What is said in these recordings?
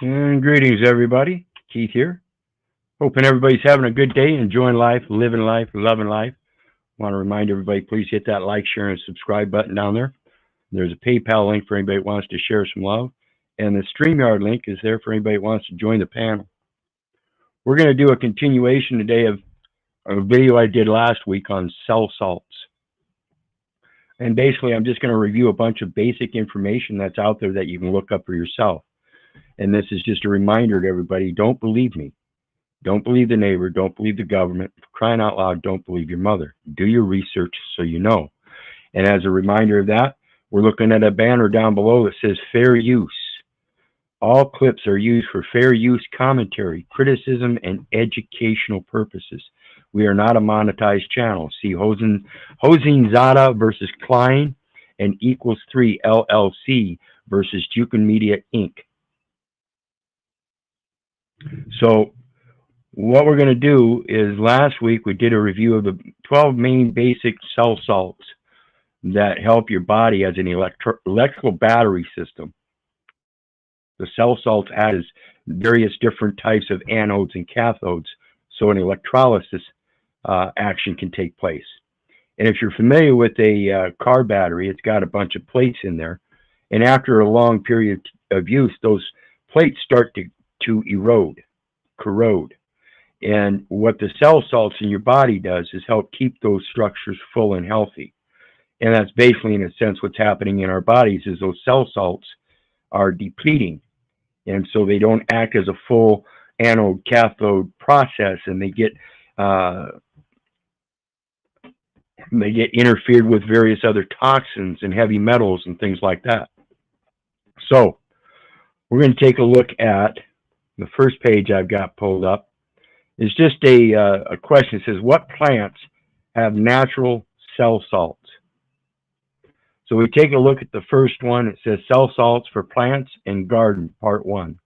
And greetings, everybody. Keith here. Hoping everybody's having a good day, enjoying life, living life, loving life. Want to remind everybody, please hit that like, share, and subscribe button down there. There's a PayPal link for anybody that wants to share some love. And the StreamYard link is there for anybody that wants to join the panel. We're going to do a continuation today of a video I did last week on cell salts. And basically, I'm just going to review a bunch of basic information that's out there that you can look up for yourself. And this is just a reminder to everybody, don't believe me. Don't believe the neighbor. Don't believe the government. For crying out loud, don't believe your mother. Do your research so you know. And as a reminder of that, we're looking at a banner down below that says fair use. All clips are used for fair use commentary, criticism, and educational purposes. We are not a monetized channel. See Zada versus Klein and Equals 3 LLC versus Jukin Media Inc. So what we're going to do is last week we did a review of the 12 main basic cell salts that help your body as an electrical battery system. The cell salts has various different types of anodes and cathodes, so an electrolysis action can take place. And if you're familiar with a car battery, it's got a bunch of plates in there. And after a long period of use, those plates start to erode, corrode. And what the cell salts in your body does is help keep those structures full and healthy. And that's basically, in a sense, what's happening in our bodies is those cell salts are depleting. And so they don't act as a full anode cathode process, and they get interfered with various other toxins and heavy metals and things like that. So we're going to take a look at the first page I've got pulled up. Is just a question. It says, what plants have natural cell salts? So we take a look at the first one. It says cell salts for plants and garden, part 1.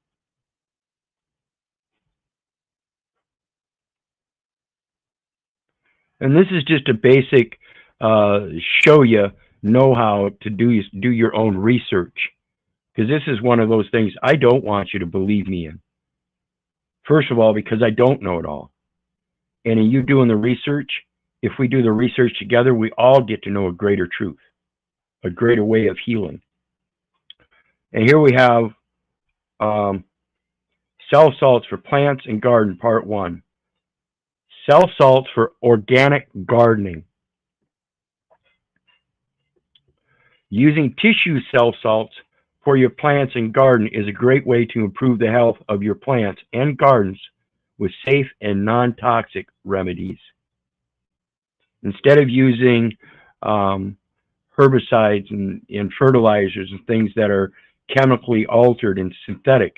And this is just a basic show you know-how to do your own research. Because this is one of those things I don't want you to believe me in. First of all, because I don't know it all. And in you doing the research, if we do the research together, we all get to know a greater truth, a greater way of healing. And here we have cell salts for plants and garden, part 1. Cell salts for organic gardening. Using tissue cell salts for your plants and garden is a great way to improve the health of your plants and gardens with safe and non-toxic remedies. Instead of using herbicides and fertilizers and things that are chemically altered and synthetic,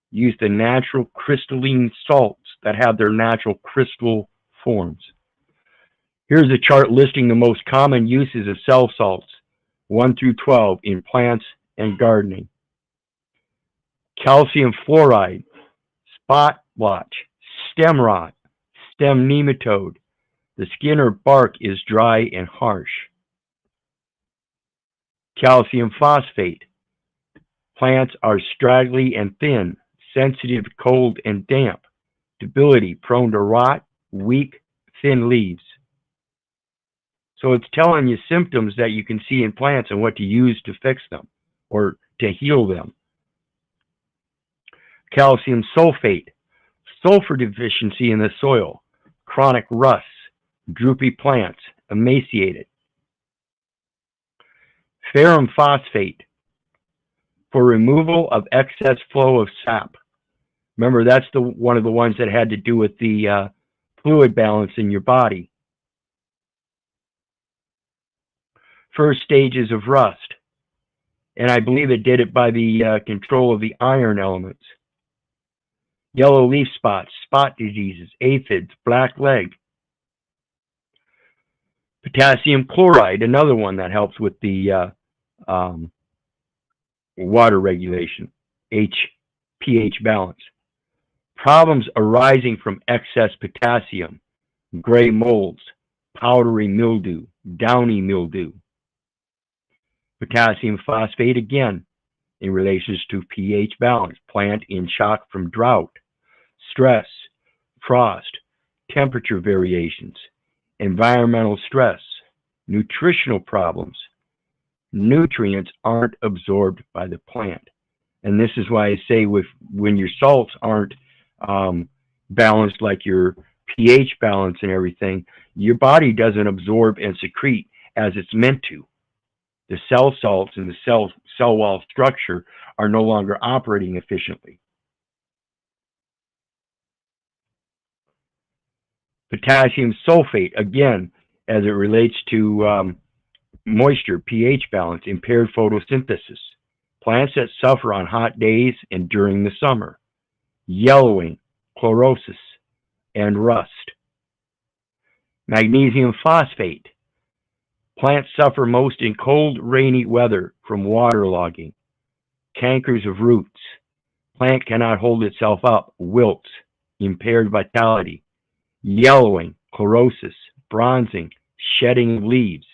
use the natural crystalline salts that have their natural crystal forms. Here's a chart listing the most common uses of cell salts, 1 through 12, in plants and gardening. Calcium fluoride, spot blotch, stem rot, stem nematode. The skin or bark is dry and harsh. Calcium phosphate. Plants are straggly and thin, sensitive to cold and damp, debility, prone to rot, weak, thin leaves. So it's telling you symptoms that you can see in plants and what to use to fix them or to heal them. Calcium sulfate, sulfur deficiency in the soil, chronic rusts, droopy plants, emaciated. Ferrum phosphate, for removal of excess flow of sap. Remember, that's one of the ones that had to do with the fluid balance in your body. First stages of rust. And I believe it did it by the control of the iron elements. Yellow leaf spots, spot diseases, aphids, black leg. Potassium chloride, another one that helps with the water regulation, pH balance. Problems arising from excess potassium, gray molds, powdery mildew, downy mildew. Potassium phosphate again, in relation to pH balance, plant in shock from drought, stress, frost, temperature variations, environmental stress, nutritional problems. Nutrients aren't absorbed by the plant. And this is why I say when your salts aren't balanced, like your pH balance and everything, your body doesn't absorb and secrete as it's meant to. The cell salts and the cell wall structure are no longer operating efficiently. Potassium sulfate, again, as it relates to moisture, pH balance, impaired photosynthesis. Plants that suffer on hot days and during the summer. Yellowing, chlorosis, and rust. Magnesium phosphate. Plants suffer most in cold, rainy weather from waterlogging. Cankers of roots. Plant cannot hold itself up, wilts, impaired vitality. Yellowing, chlorosis, bronzing, shedding of leaves.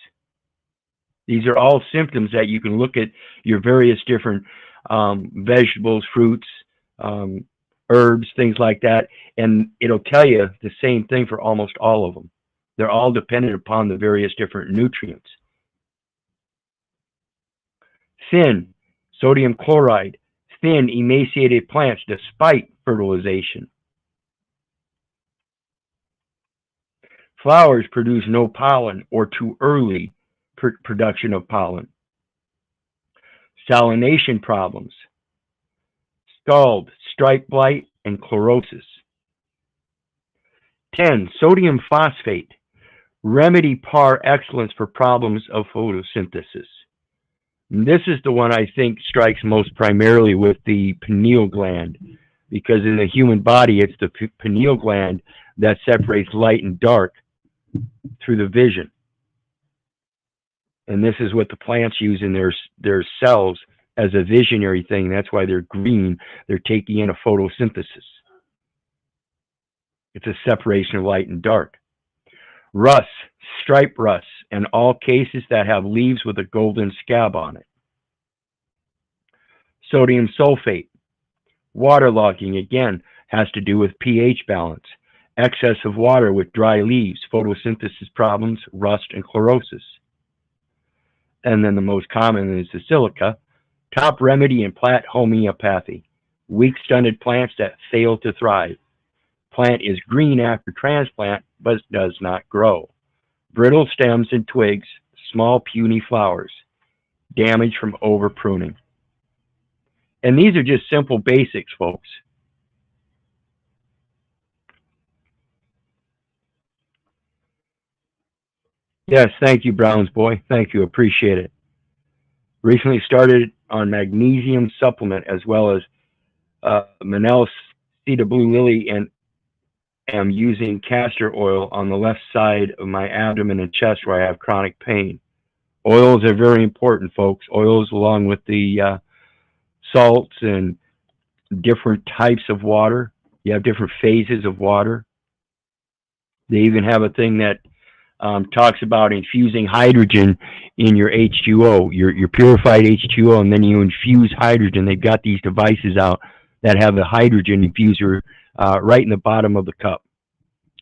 These are all symptoms that you can look at your various different vegetables, fruits, herbs, things like that, and it'll tell you the same thing for almost all of them. They're all dependent upon the various different nutrients. Thin, sodium chloride, thin, emaciated plants despite fertilization. Flowers produce no pollen or too early production of pollen. Salination problems. Scald, stripe blight, and chlorosis. 10. Sodium phosphate. Remedy par excellence for problems of photosynthesis. And this is the one I think strikes most primarily with the pineal gland, because in the human body, it's the pineal gland that separates light and dark through the vision. And this is what the plants use in their cells as a visionary thing. That's why they're green. They're taking in a photosynthesis. It's a separation of light and dark. Rust, stripe rust, and all cases that have leaves with a golden scab on it. Sodium sulfate. Waterlogging, again, has to do with pH balance. Excess of water with dry leaves, photosynthesis problems, rust, and chlorosis. And then the most common is the silica. Top remedy in plant homeopathy. Weak stunted plants that fail to thrive. Plant is green after transplant, but does not grow. Brittle stems and twigs, small puny flowers. Damage from over pruning. And these are just simple basics, folks. Yes, thank you, Browns boy. Thank you, appreciate it. Recently started on magnesium supplement as well as Manel's seed of blue lily, and am using castor oil on the left side of my abdomen and chest where I have chronic pain. Oils are very important, folks. Oils, along with the salts and different types of water. You have different phases of water. They even have a thing that talks about infusing hydrogen in your H2O, your purified H2O, and then you infuse hydrogen. They've got these devices out that have a hydrogen infuser right in the bottom of the cup.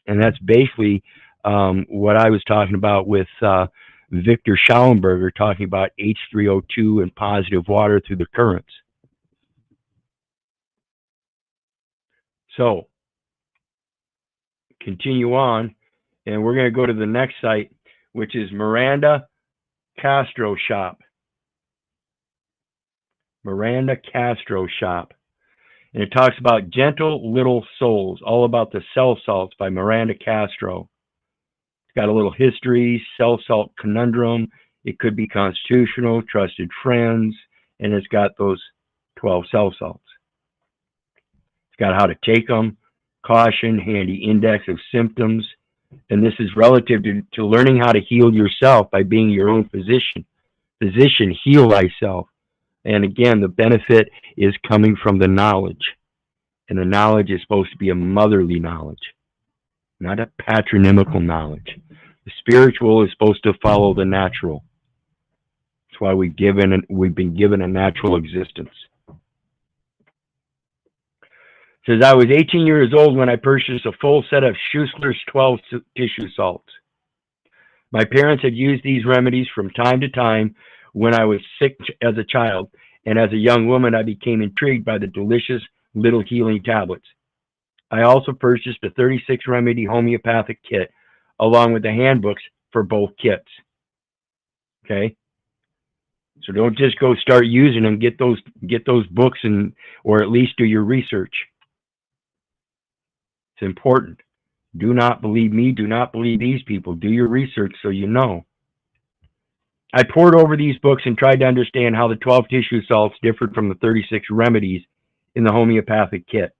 And that's basically what I was talking about with Victor Schallenberger, talking about H3O2 and positive water through the currents. So, continue on, and we're going to go to the next site, which is Miranda Castro Shop. Miranda Castro Shop. And it talks about Gentle Little Souls, all about the cell salts by Miranda Castro. It's got a little history, cell salt conundrum. It could be constitutional, trusted friends, and it's got those 12 cell salts. It's got how to take them, caution, handy index of symptoms, and this is relative to learning how to heal yourself by being your own physician. Physician, heal thyself. And again, the benefit is coming from the knowledge. And the knowledge is supposed to be a motherly knowledge, not a patronymical knowledge. The spiritual is supposed to follow the natural. That's why we've been given a natural existence. It says, I was 18 years old when I purchased a full set of Schussler's 12 tissue salts. My parents had used these remedies from time to time when I was sick as a child, and as a young woman, I became intrigued by the delicious little healing tablets. I also purchased a 36 remedy homeopathic kit, along with the handbooks for both kits. Okay? So don't just go start using them. Get those books, or at least do your research. It's important. Do not believe me. Do not believe these people. Do your research so you know. I pored over these books and tried to understand how the 12 tissue salts differed from the 36 remedies in the homeopathic kit.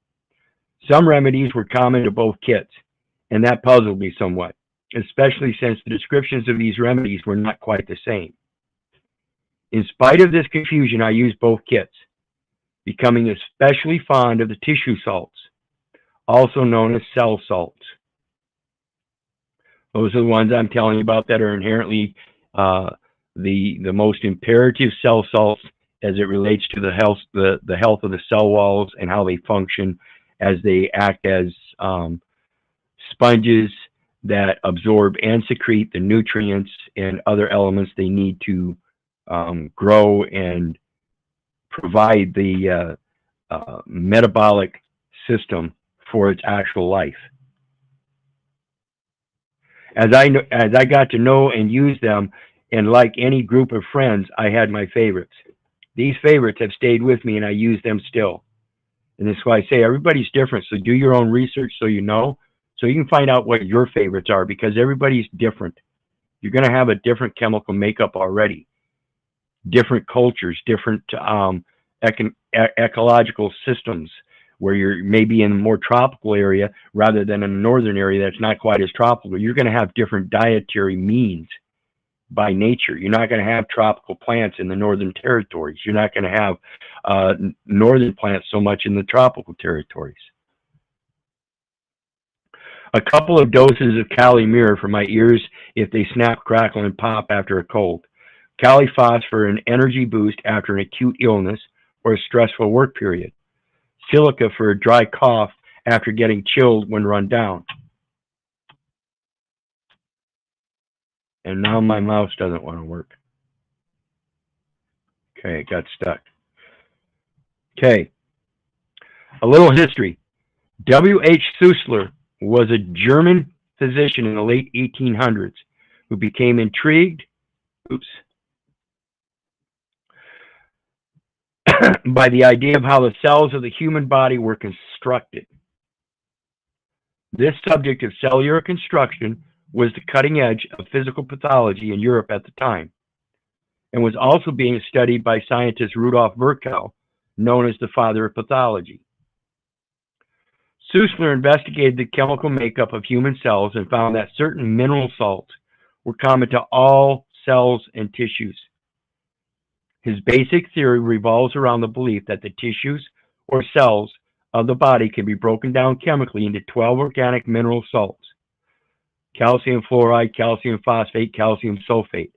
Some remedies were common to both kits, and that puzzled me somewhat, especially since the descriptions of these remedies were not quite the same. In spite of this confusion, I used both kits, becoming especially fond of the tissue salts, also known as cell salts. Those are the ones I'm telling you about that are inherently the most imperative cell salts as it relates to the health of the cell walls and how they function, as they act as sponges that absorb and secrete the nutrients and other elements they need to grow and provide the metabolic system for its actual life. As I got to know and use them, and like any group of friends, I had my favorites. These favorites have stayed with me, and I use them still. And that's why I say everybody's different, so do your own research so you know, so you can find out what your favorites are, because everybody's different. You're going to have a different chemical makeup already, different cultures, different ecological systems, where you're maybe in a more tropical area rather than in a northern area that's not quite as tropical. You're going to have different dietary means by nature. You're not going to have tropical plants in the northern territories. You're not going to have northern plants so much in the tropical territories. A couple of doses of Cali-Mir for my ears if they snap, crackle, and pop after a cold. Cali-Phos for an energy boost after an acute illness or a stressful work period. Silica for a dry cough after getting chilled when run down. And now my mouse doesn't want to work. Okay, it got stuck. Okay, a little history. W.H. Schussler was a German physician in the late 1800s who became intrigued by the idea of how the cells of the human body were constructed. This subject of cellular construction was the cutting edge of physical pathology in Europe at the time, and was also being studied by scientist Rudolf Virchow, known as the father of pathology. Schussler investigated the chemical makeup of human cells and found that certain mineral salts were common to all cells and tissues. His basic theory revolves around the belief that the tissues or cells of the body can be broken down chemically into 12 organic mineral salts: calcium fluoride, calcium phosphate, calcium sulfate,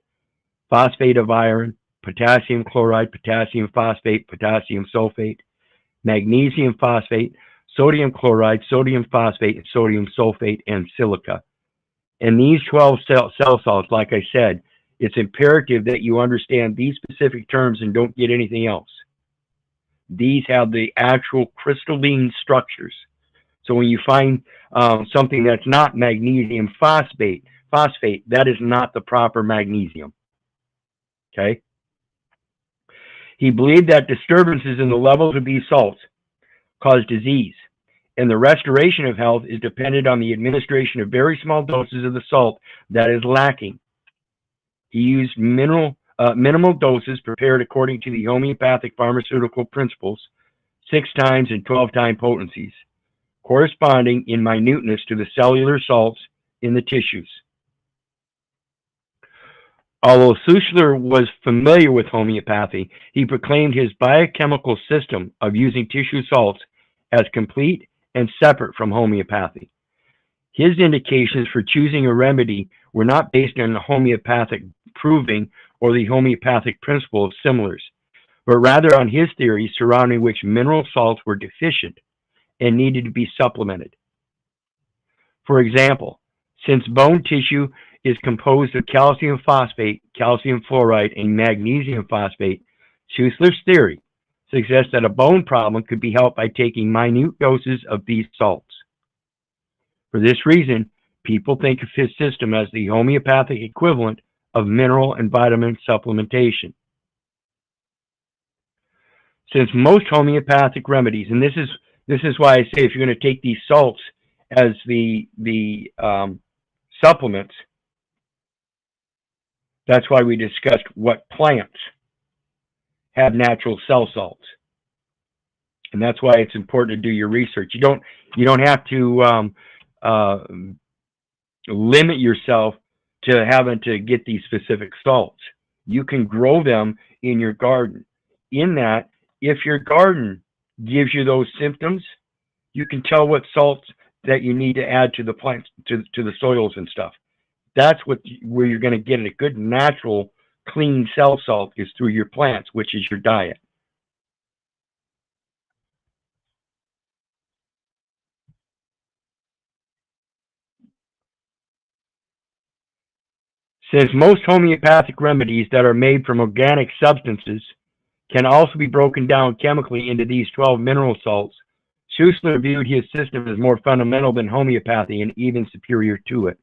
phosphate of iron, potassium chloride, potassium phosphate, potassium sulfate, magnesium phosphate, sodium chloride, sodium phosphate, and sodium sulfate, and silica. And these 12 cell salts, like I said, it's imperative that you understand these specific terms and don't get anything else. These have the actual crystalline structures. So when you find something that's not magnesium phosphate, that is not the proper magnesium. Okay? He believed that disturbances in the levels of these salts cause disease, and the restoration of health is dependent on the administration of very small doses of the salt that is lacking. He used minimal doses prepared according to the homeopathic pharmaceutical principles, 6 times and 12-time potencies, corresponding in minuteness to the cellular salts in the tissues. Although Schussler was familiar with homeopathy, he proclaimed his biochemical system of using tissue salts as complete and separate from homeopathy. His indications for choosing a remedy were not based on homeopathic proving or the homeopathic principle of similars, but rather on his theory surrounding which mineral salts were deficient and needed to be supplemented. For example, since bone tissue is composed of calcium phosphate, calcium fluoride, and magnesium phosphate, Schussler's theory suggests that a bone problem could be helped by taking minute doses of these salts. For this reason, people think of his system as the homeopathic equivalent of mineral and vitamin supplementation. Since most homeopathic remedies, and this is why I say if you're going to take these salts as the supplements, that's why we discussed what plants have natural cell salts, and that's why it's important to do your research. You don't have to limit yourself to having to get these specific salts. You can grow them in your garden. In that, if your garden gives you those symptoms, you can tell what salts that you need to add to the plants, to the soils and stuff. That's where you're going to get a good natural clean cell salt is through your plants, which is your diet. Since most homeopathic remedies that are made from organic substances can also be broken down chemically into these 12 mineral salts, Schussler viewed his system as more fundamental than homeopathy and even superior to it.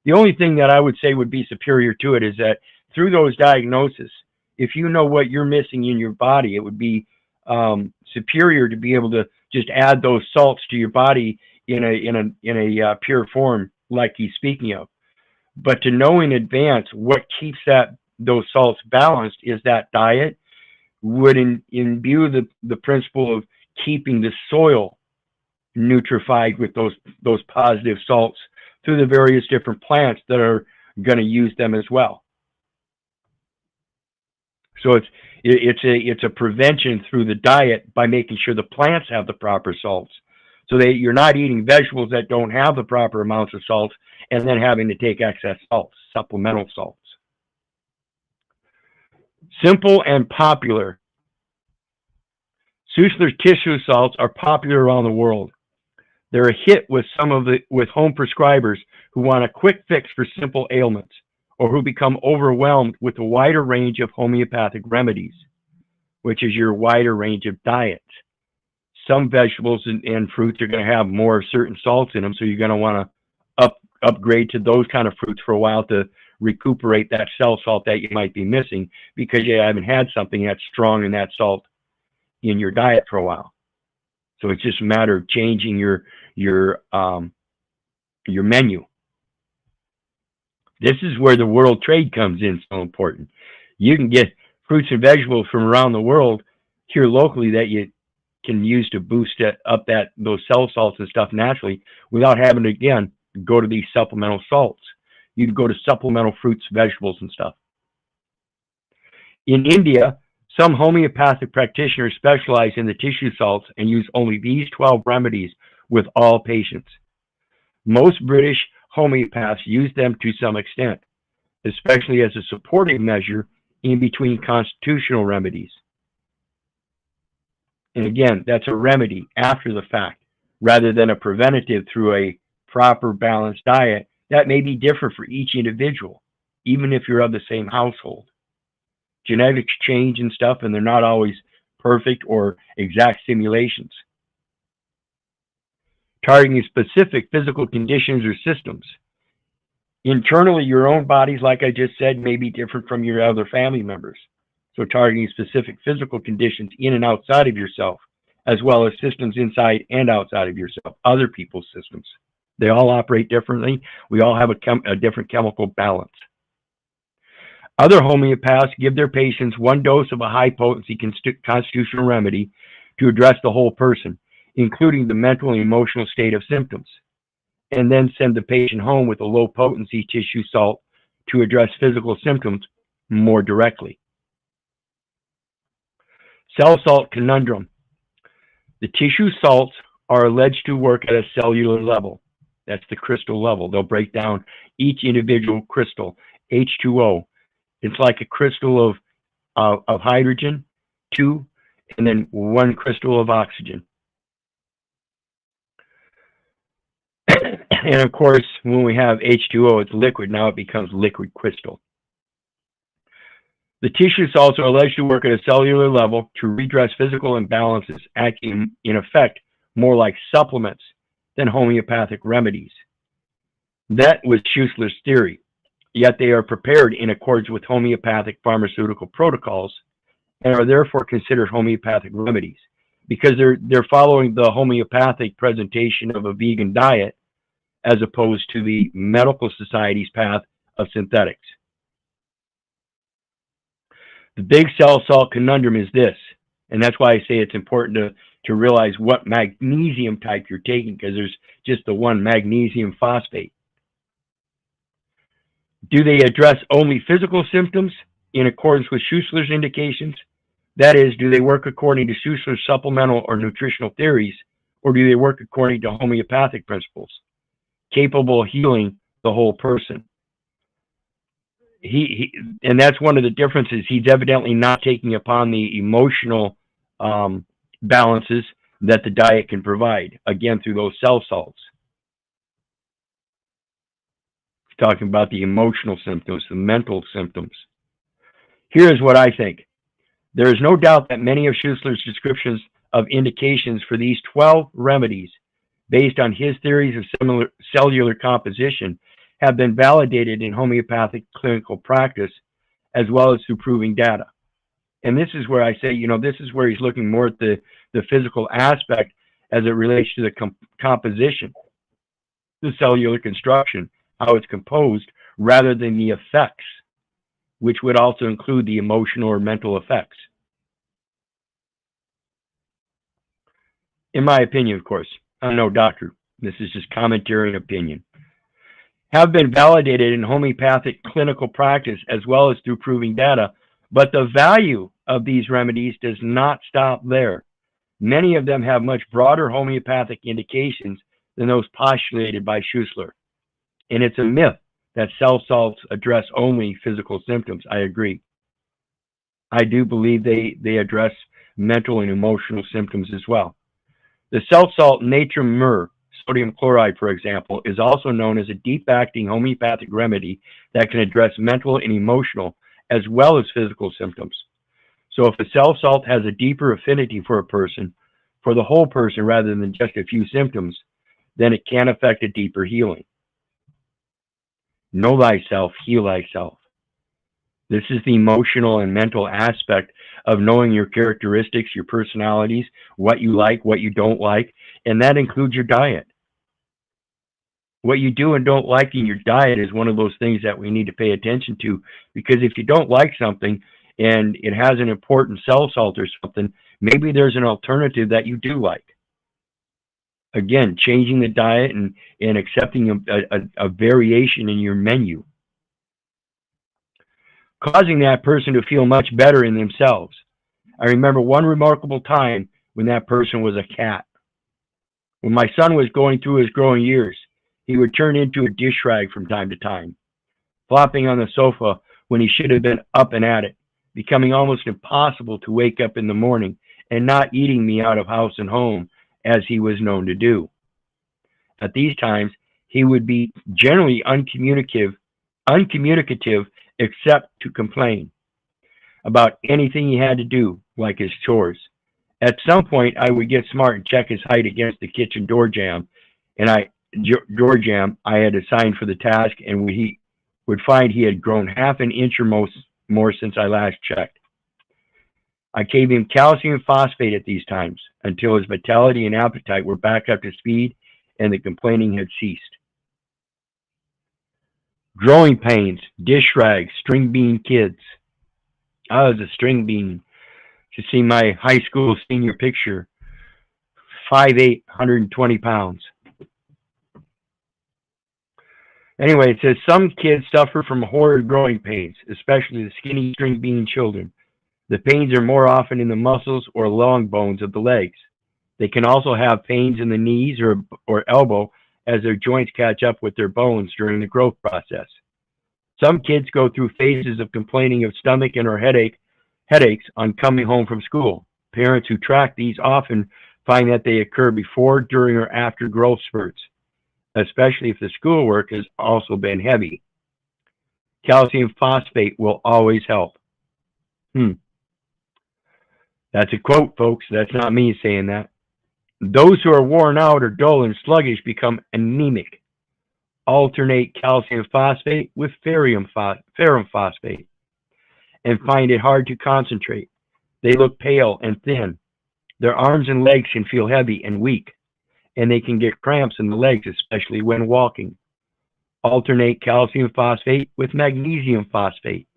The only thing that I would say would be superior to it is that through those diagnoses, if you know what you're missing in your body, it would be superior to be able to just add those salts to your body in a pure form like he's speaking of. But to know in advance what keeps those salts balanced is that diet would imbue the principle of keeping the soil nutrified with those positive salts through the various different plants that are going to use them as well. So it's a prevention through the diet by making sure the plants have the proper salts, so that you're not eating vegetables that don't have the proper amounts of salts and then having to take excess salts, supplemental salts. Simple and popular. Schussler's tissue salts are popular around the world. They're a hit with with home prescribers who want a quick fix for simple ailments, or who become overwhelmed with a wider range of homeopathic remedies, which is your wider range of diets. Some vegetables and fruits are going to have more certain salts in them, so you're going to want to upgrade to those kind of fruits for a while to recuperate that cell salt that you might be missing because you haven't had something that's strong in that salt in your diet for a while. So it's just a matter of changing your menu. This is where the world trade comes in so important. You can get fruits and vegetables from around the world here locally that you can use to boost up those cell salts and stuff naturally without having to, again, go to these supplemental salts. You can go to supplemental fruits, vegetables, and stuff. In India, some homeopathic practitioners specialize in the tissue salts and use only these 12 remedies with all patients. Most British homeopaths use them to some extent, especially as a supportive measure in between constitutional remedies. And again, that's a remedy after the fact, rather than a preventative through a proper balanced diet that may be different for each individual, even if you're of the same household. Genetics change and stuff, and they're not always perfect or exact simulations. Targeting specific physical conditions or systems. Internally, your own bodies, like I just said, may be different from your other family members. So targeting specific physical conditions in and outside of yourself, as well as systems inside and outside of yourself, other people's systems. They all operate differently. We all have a different chemical balance. Other homeopaths give their patients one dose of a high-potency constitutional remedy to address the whole person, including the mental and emotional state of symptoms, and then send the patient home with a low-potency tissue salt to address physical symptoms more directly. Cell salt conundrum. The tissue salts are alleged to work at a cellular level. That's the crystal level. They'll break down each individual crystal, H2O, It's like a crystal of hydrogen, 2, and then 1 crystal of oxygen. And of course, when we have H2O, it's liquid. Now it becomes liquid crystal. The tissues also alleged to work at a cellular level to redress physical imbalances, acting in effect more like supplements than homeopathic remedies. That was Schussler's theory, yet they are prepared in accordance with homeopathic pharmaceutical protocols and are therefore considered homeopathic remedies because they're following the homeopathic presentation of a vegan diet as opposed to the medical society's path of synthetics. The big cell salt conundrum is this, and that's why I say it's important to realize what magnesium type you're taking, because there's just the one magnesium phosphate. Do they address only physical symptoms in accordance with Schussler's indications? That is, do they work according to Schussler's supplemental or nutritional theories, or do they work according to homeopathic principles, capable of healing the whole person? And that's one of the differences. He's evidently not taking upon the emotional balances that the diet can provide, again, through those cell salts. He's talking about the emotional symptoms, the mental symptoms. Here's what I think. There is no doubt that many of Schussler's descriptions of indications for these 12 remedies, based on his theories of similar cellular composition, have been validated in homeopathic clinical practice, as well as through proving data. And this is where I say, this is where he's looking more at the physical aspect as it relates to the composition, the cellular construction, how it's composed, rather than the effects, which would also include the emotional or mental effects. In my opinion, of course, I'm no doctor. This is just commentary and opinion. Have been validated in homeopathic clinical practice as well as through proving data, but the value of these remedies does not stop there. Many of them have much broader homeopathic indications than those postulated by Schussler. And it's a myth that cell salts address only physical symptoms. I agree. I do believe they address mental and emotional symptoms as well. The cell salt natrum myrrh, sodium chloride, for example, is also known as a deep-acting homeopathic remedy that can address mental and emotional as well as physical symptoms. So if a cell salt has a deeper affinity for a person, for the whole person rather than just a few symptoms, then it can affect a deeper healing. Know thyself, heal thyself. This is the emotional and mental aspect of knowing your characteristics, your personalities, what you like, what you don't like, and that includes your diet. What you do and don't like in your diet is one of those things that we need to pay attention to, because if you don't like something and it has an important cell salt or something, maybe there's an alternative that you do like. Again, changing the diet and accepting a variation in your menu, causing that person to feel much better in themselves. I remember one remarkable time when that person was a cat. When my son was going through his growing years, he would turn into a dish rag from time to time, flopping on the sofa when he should have been up and at it, becoming almost impossible to wake up in the morning and not eating me out of house and home, as he was known to do. At these times, he would be generally uncommunicative except to complain about anything he had to do, like his chores. At some point, I would get smart and check his height against the kitchen door jamb I had assigned for the task, and he would find he had grown half an inch or more since I last checked. I gave him calcium phosphate at these times until his vitality and appetite were back up to speed and the complaining had ceased. Growing pains, dish rags, string bean kids. I was a string bean. To see my high school senior picture, 5'8", 120 pounds. Anyway, it says some kids suffer from horrid growing pains, especially the skinny string bean children. The pains are more often in the muscles or long bones of the legs. They can also have pains in the knees or elbow as their joints catch up with their bones during the growth process. Some kids go through phases of complaining of stomach and or headaches on coming home from school. Parents who track these often find that they occur before, during, or after growth spurts, especially if the schoolwork has also been heavy. Calcium phosphate will always help. That's a quote, folks. That's not me saying that. Those who are worn out or dull and sluggish become anemic. Alternate calcium phosphate with ferrum phosphate and find it hard to concentrate. They look pale and thin. Their arms and legs can feel heavy and weak, and they can get cramps in the legs, especially when walking. Alternate calcium phosphate with magnesium phosphate.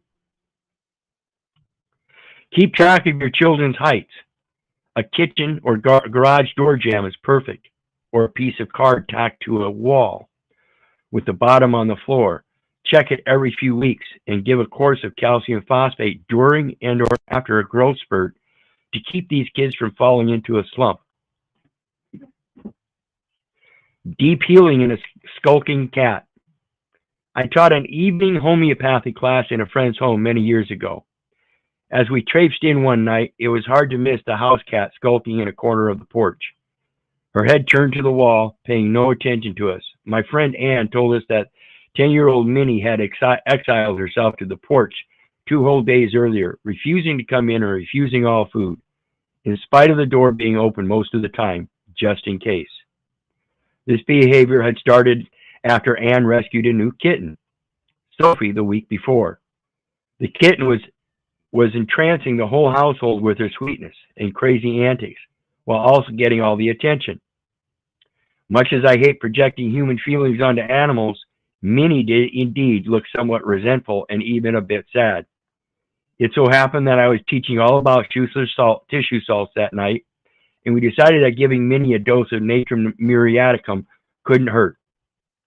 Keep track of your children's heights. A kitchen or garage door jamb is perfect, or a piece of card tacked to a wall with the bottom on the floor. Check it every few weeks and give a course of calcium phosphate during and or after a growth spurt to keep these kids from falling into a slump. Deep healing in a skulking cat. I taught an evening homeopathy class in a friend's home many years ago. As we traipsed in one night, it was hard to miss the house cat skulking in a corner of the porch. Her head turned to the wall, paying no attention to us. My friend Ann told us that 10-year-old Minnie had exiled herself to the porch 2 whole days earlier, refusing to come in and refusing all food, in spite of the door being open most of the time, just in case. This behavior had started after Ann rescued a new kitten, Sophie, the week before. The kitten was entrancing the whole household with her sweetness and crazy antics, while also getting all the attention. Much as I hate projecting human feelings onto animals, Minnie did indeed look somewhat resentful and even a bit sad. It so happened that I was teaching all about Schussler's tissue salts that night, and we decided that giving Minnie a dose of natrum muriaticum couldn't hurt.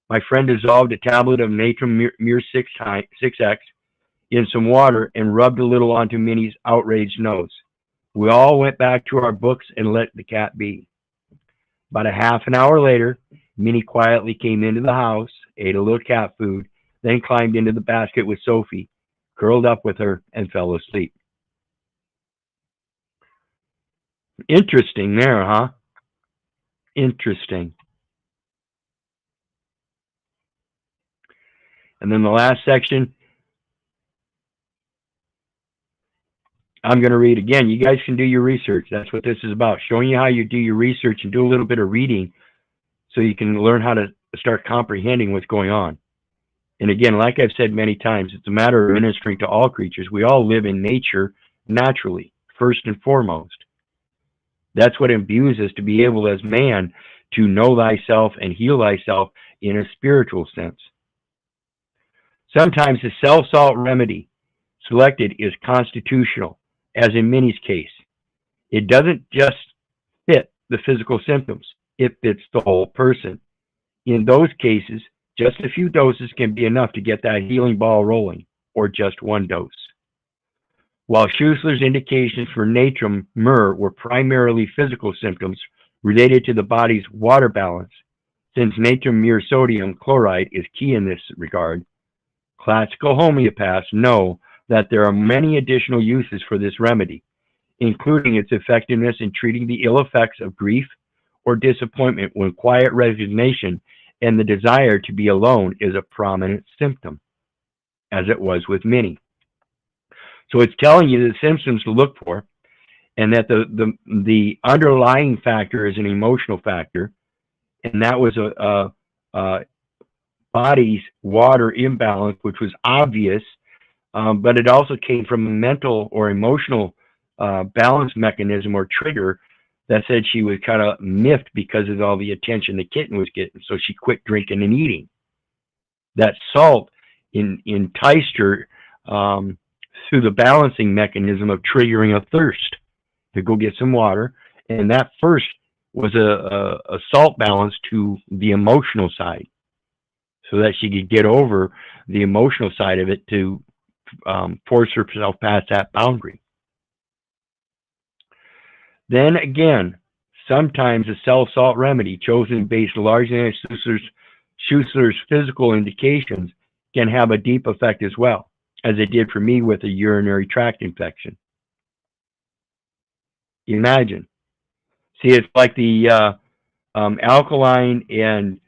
My friend dissolved a tablet of natrum mur 6X in some water and rubbed a little onto Minnie's outraged nose. We all went back to our books and let the cat be. About a half an hour later, Minnie quietly came into the house, ate a little cat food, then climbed into the basket with Sophie, curled up with her, and fell asleep. Interesting there, huh? Interesting. And then the last section, I'm going to read again. You guys can do your research. That's what this is about, showing you how you do your research and do a little bit of reading so you can learn how to start comprehending what's going on. And again, like I've said many times, it's a matter of ministering to all creatures. We all live in nature naturally, first and foremost. That's what imbues us to be able as man to know thyself and heal thyself in a spiritual sense. Sometimes the self-salt remedy selected is constitutional, as in Minnie's case. It doesn't just fit the physical symptoms, it fits the whole person. In those cases, just a few doses can be enough to get that healing ball rolling, or just one dose. While Schussler's indications for natrum mur were primarily physical symptoms related to the body's water balance, since natrum mur sodium chloride is key in this regard, classical homeopaths know that there are many additional uses for this remedy, including its effectiveness in treating the ill effects of grief or disappointment when quiet resignation and the desire to be alone is a prominent symptom, as it was with Minnie. So it's telling you the symptoms to look for, and that the underlying factor is an emotional factor, and that was a body's water imbalance, which was obvious, but it also came from a mental or emotional balance mechanism or trigger that said she was kind of miffed because of all the attention the kitten was getting, so she quit drinking and eating. That salt enticed her through the balancing mechanism of triggering a thirst to go get some water, and that first was a salt balance to the emotional side, so that she could get over the emotional side of it to force herself past that boundary. Then again, sometimes a self-salt remedy chosen based largely on Schussler's physical indications can have a deep effect as well, as it did for me with a urinary tract infection. Imagine. See, it's like the alkaline and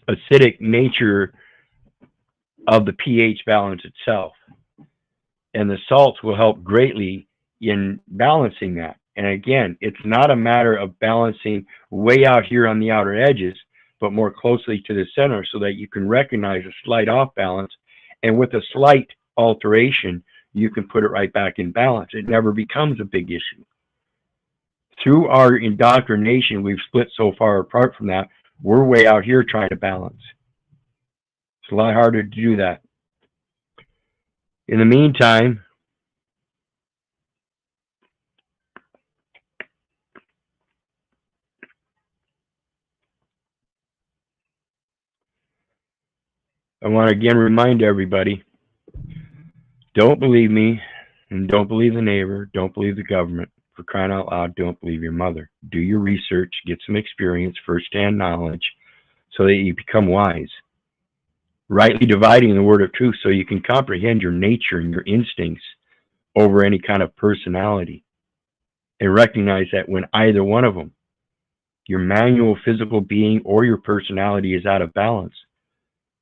acidic nature of the pH balance itself. And the salts will help greatly in balancing that. And again, it's not a matter of balancing way out here on the outer edges, but more closely to the center so that you can recognize a slight off balance. And with a slight alteration, you can put it right back in balance. It never becomes a big issue. Through our indoctrination, we've split so far apart from that, we're way out here trying to balance. It's a lot harder to do that. In the meantime, I want to again remind everybody, don't believe me and don't believe the neighbor, don't believe the government. For crying out loud, don't believe your mother. Do your research, get some experience, first-hand knowledge, so that you become wise. Rightly dividing the word of truth so you can comprehend your nature and your instincts over any kind of personality. And recognize that when either one of them, your manual physical being or your personality is out of balance,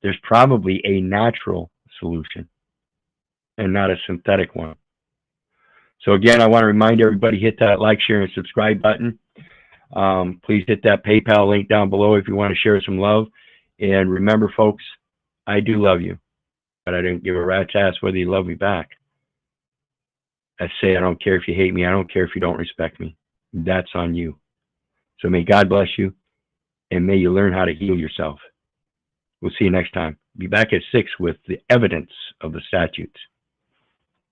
there's probably a natural solution and not a synthetic one. So again, I want to remind everybody, hit that like, share, and subscribe button. Please hit that PayPal link down below if you want to share some love. And remember, folks, I do love you, but I didn't give a rat's ass whether you love me back. I say I don't care if you hate me. I don't care if you don't respect me. That's on you. So may God bless you, and may you learn how to heal yourself. We'll see you next time. Be back at 6 with the evidence of the statutes.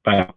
Bye now.